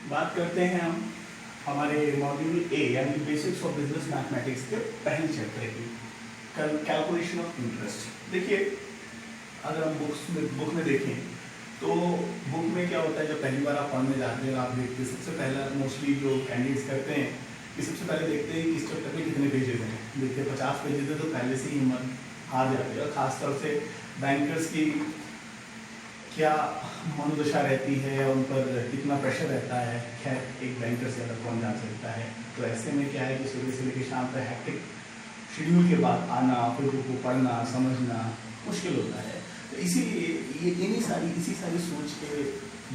बात करते हैं हम हमारे मॉड्यूल ए यानी बेसिक्स ऑफ बिजनेस मैथमेटिक्स के पहले चैप्टर की कैलकुलेशन ऑफ इंटरेस्ट। देखिए, अगर हम बुक में देखें तो बुक में क्या होता है, जब पहली बार आप पढ़ने जाते हैं आप देखते हैं सबसे पहला मोस्टली जो कैंडिडेट्स करते हैं कि सबसे पहले देखते हैं कि इस चैप्टर में कितने पेजेस हैं। देखते हैं 50 पेजेस है तो पहले से ही हिम्मत हार जाते हैं। और खासतौर से बैंकर्स की क्या मनोदशा रहती है, उन पर कितना प्रेशर रहता है। खैर, एक बैंकर से अलग कौन जान सकता है। तो ऐसे में क्या है कि सुबह से लेकर शाम तक हैक्टिक शेड्यूल के बाद आना, फिर बुक को पढ़ना समझना मुश्किल होता है। तो इसीलिए इसी सारी सोच के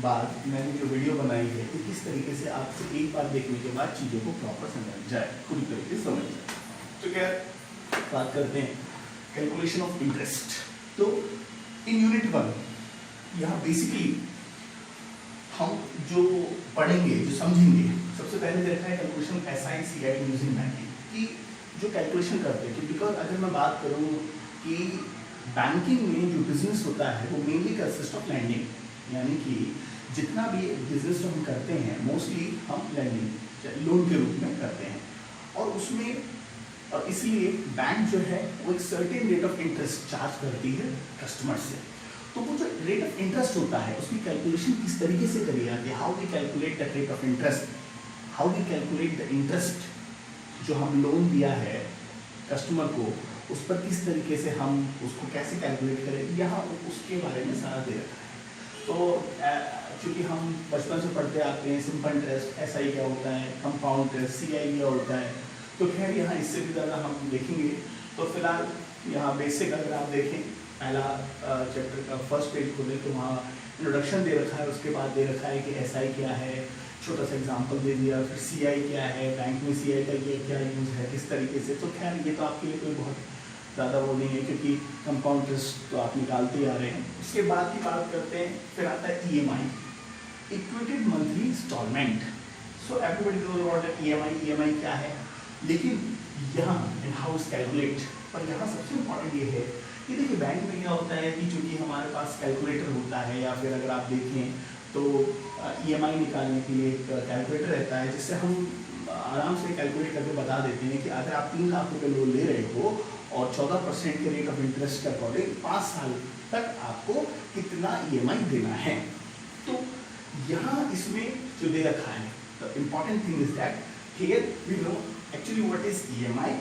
बाद मैंने जो वीडियो बनाई है कि किस तरीके से आपको एक बार देखने के बाद चीज़ों को प्रॉपर समझ जाए, पूरी तरीके से समझ जाए। तो क्या बात करते हैं कैलकुलेशन ऑफ इंटरेस्ट। तो इन यूनिट 1 यहाँ बेसिकली हम जो पढ़ेंगे, जो समझेंगे, सबसे पहले देखा है कैलकुलेशन SI/CI यूजिंग बैंकिंग की जो कैलकुलेशन करते हैं। बिकॉज अगर मैं बात करूँ कि बैंकिंग में जो बिजनेस होता है वो मेनली कंसिस्ट ऑफ लैंडिंग, यानी कि जितना भी बिजनेस जो हम करते हैं मोस्टली हम लैंडिंग लोन के रूप में करते हैं। और उसमें इसलिए बैंक जो है वो एक certain rate of interest charge करती है कस्टमर से। तो वो जो रेट ऑफ इंटरेस्ट होता है उसकी कैलकुलेशन किस तरीके से करी जाती है, how we calculate the rate of interest, how we calculate the interest जो हम लोन दिया है कस्टमर को, उस पर किस तरीके से हम उसको कैसे कैलकुलेट करें, यहाँ उसके बारे में सारा दे रखा है। तो चूँकि हम बचपन से पढ़ते आते हैं सिंपल इंटरेस्ट SI क्या होता है, कंपाउंड इंटरेस्ट CI क्या होता है, तो खैर यहाँ इससे भी ज़्यादा हम देखेंगे। तो फिलहाल यहाँ बेसिक अगर आप देखें पहला चैप्टर का फर्स्ट पेज खोलें तो वहाँ इंट्रोडक्शन दे रखा है, उसके बाद दे रखा है कि SI क्या है, छोटा सा एग्जांपल दे दिया, फिर CI क्या है, बैंक में CI का ये क्या यूज़ है, किस तरीके से। तो खैर ये तो आपके लिए कोई बहुत ज़्यादा वो नहीं है क्योंकि कंपाउंड इंटरेस्ट तो आप निकालते ही आ रहे हैं। उसके बाद की बात करते हैं, फिर आता है EMI, equated monthly instalment. So everybody knows about EMI क्या है, लेकिन यहाँ इन हाउस कैलकुलेट। पर यहाँ सबसे इम्पोर्टेंट ये है कि देखिए बैंक में क्या होता है कि चूँकि हमारे पास कैलकुलेटर होता है, या फिर अगर आप देखें तो EMI निकालने के लिए एक कैलकुलेटर रहता है जिससे हम आराम से कैलकुलेट करके बता देते हैं कि अगर आप 3 लाख रुपये लोन ले रहे हो और 14% के रेट ऑफ इंटरेस्ट के अकॉर्डिंग 5 साल तक आपको कितना EMI देना है। तो यहाँ इसमें जो दे रखा है, the important thing is that here we know actually what is EMI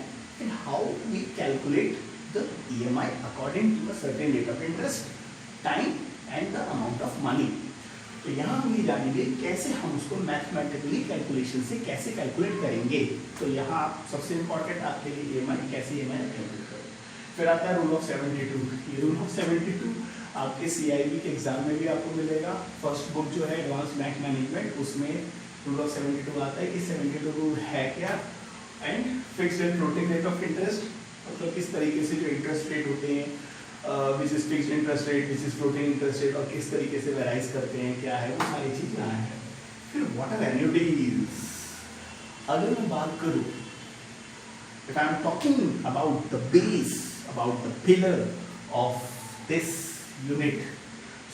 and how we calculate the EMI according to a certain rate of interest, time and the amount of money। तो यहाँ हम ये जानेंगे कैसे हम उसको mathematically calculation से कैसे कैलकुलेट करेंगे। तो यहाँ सबसे इम्पोर्टेंट आपके लिए EMI कैसे EMI कैलकुलेट करें। फिर आता है रूल ऑफ 72। ये रूल ऑफ 72 आपके CIB के एग्जाम में भी आपको मिलेगा। फर्स्ट बुक जो है एडवांस बैंक मैनेजमेंट, उसमें रूल ऑफ 72 आता है कि 72 रूल है क्या, and fixed and floating rate of interest, मतलब किस तरीके से जो इंटरेस्ट रेट होते हैं which is fixed interest rate, which is floating interest rate, और किस तरीके से वेराइज करते हैं, क्या है वो सारी चीज़ यहाँ है। फिर व्हाट आर एन्युटीज। अगर मैं बात करूँ, if I am talking about the base, about the pillar of this unit,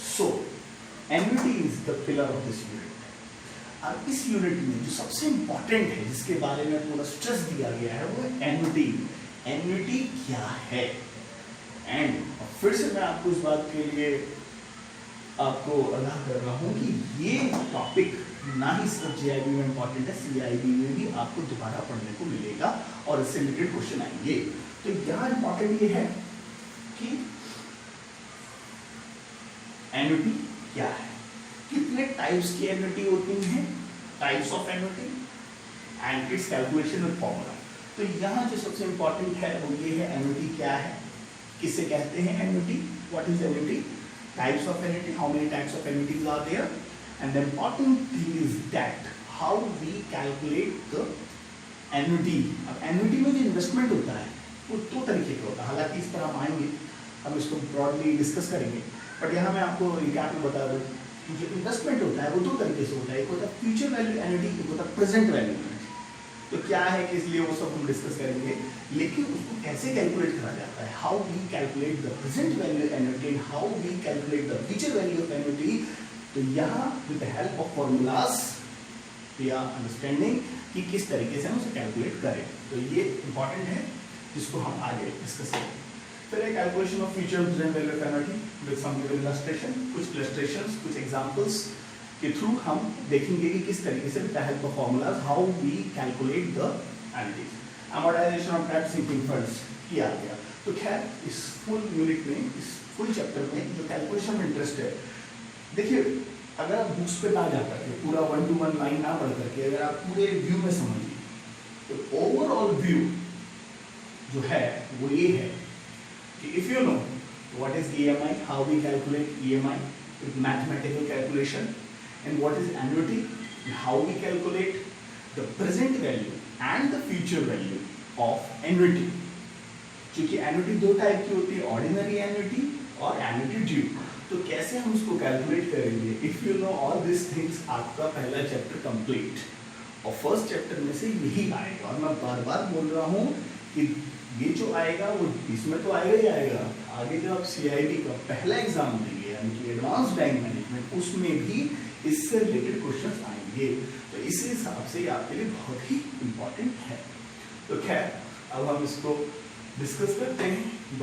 so annuity is the pillar of this unit. अब इस यूनिट में जो सबसे इंपॉर्टेंट है, जिसके बारे में पूरा स्ट्रेस दिया गया है, वो एन्युटी। एन्युटी क्या है, एंड फिर से मैं आपको इस बात के लिए आपको आगाह कर रहा हूँ कि ये टॉपिक ना ही सिर्फ JIB में इंपॉर्टेंट है, CIB में भी आपको दोबारा पढ़ने को मिलेगा और इससे रिलेटेड क्वेश्चन आएंगे। तो यहाँ इंपॉर्टेंट ये है कि एन्युटी क्या है, कितने टाइप्स की एन्युटी होती हैं, types of annuity and it's calculation with formula. तो यहाँ जो सबसे इंपॉर्टेंट है वो ये है, एन्युटी क्या है, किसे कहते हैं annuity, what is annuity, types of annuity, how many types of annuities are there, and the important thing is that how we calculate the annuity. अब एन्युटी में जो इन्वेस्टमेंट होता है वो 2 तरीके का होता है, हालांकि इस पर हम आएंगे, हम इसको ब्रॉडली डिस्कस करेंगे, बट यहाँ मैं आपको रिकैप में बता दूँ कि जो इन्वेस्टमेंट होता है वो 2 तरीके से होता है, एक होता है फ्यूचर वैल्यू एन्युटी, एक होता है प्रेजेंट वैल्यू एन्युटी। तो क्या है कि इसलिए वो सब हम डिस्कस करेंगे, लेकिन उसको कैसे कैलकुलेट करा जाता है, how we calculate the present value annuity, how we calculate the future value of annuity. तो यहाँ with the help of formulas we are understanding कि किस तरीके से हम उसे कैलकुलेट करें। तो ये इंपॉर्टेंट है जिसको हम आगे डिस्कस करेंगे। फिर है calculation of future present value of एनर्जी विद सम गिवन इलस्ट्रेशन, कुछ इलस्ट्रेशंस, कुछ एग्जांपल्स के थ्रू हम देखेंगे कि किस तरीके से with the help of formulas how we calculate the annuities. Amortisation of trapped sinking funds किया गया। तो खैर इस फुल यूनिट में, इस फुल चैप्टर में जो कैलकुलेशन में इंटरेस्ट है, देखिए अगर आप बुक्स पे ना जा करके पूरा 1 to 1 लाइन ना पढ़ करके अगर आप पूरे व्यू में समझिए तो ओवरऑल व्यू जो है वो ये है कि if you know what is EMI, how we calculate EMI with mathematical calculation, and what is annuity, and how we calculate the present value and the future value of annuity। क्योंकि annuity दो type की होती है, ordinary annuity और annuity due. तो कैसे हम उसको कैलकुलेट करेंगे, if you know all this things, आपका पहला चैप्टर कंप्लीट। और फर्स्ट चैप्टर में से यही आएगा, और मैं बार बार बोल रहा हूँ कि ये जो आएगा वो इसमें तो आएगा ही आएगा। आगे जब आप CIB का पहला एग्जाम देंगे यानी कि एडवांस बैंक मैनेजमेंट, उसमें भी इससे रिलेटेड क्वेश्चंस आएंगे। तो इस हिसाब से ये आपके लिए बहुत ही इंपॉर्टेंट है। तो खैर अब हम इसको डिस्कस करते हैं।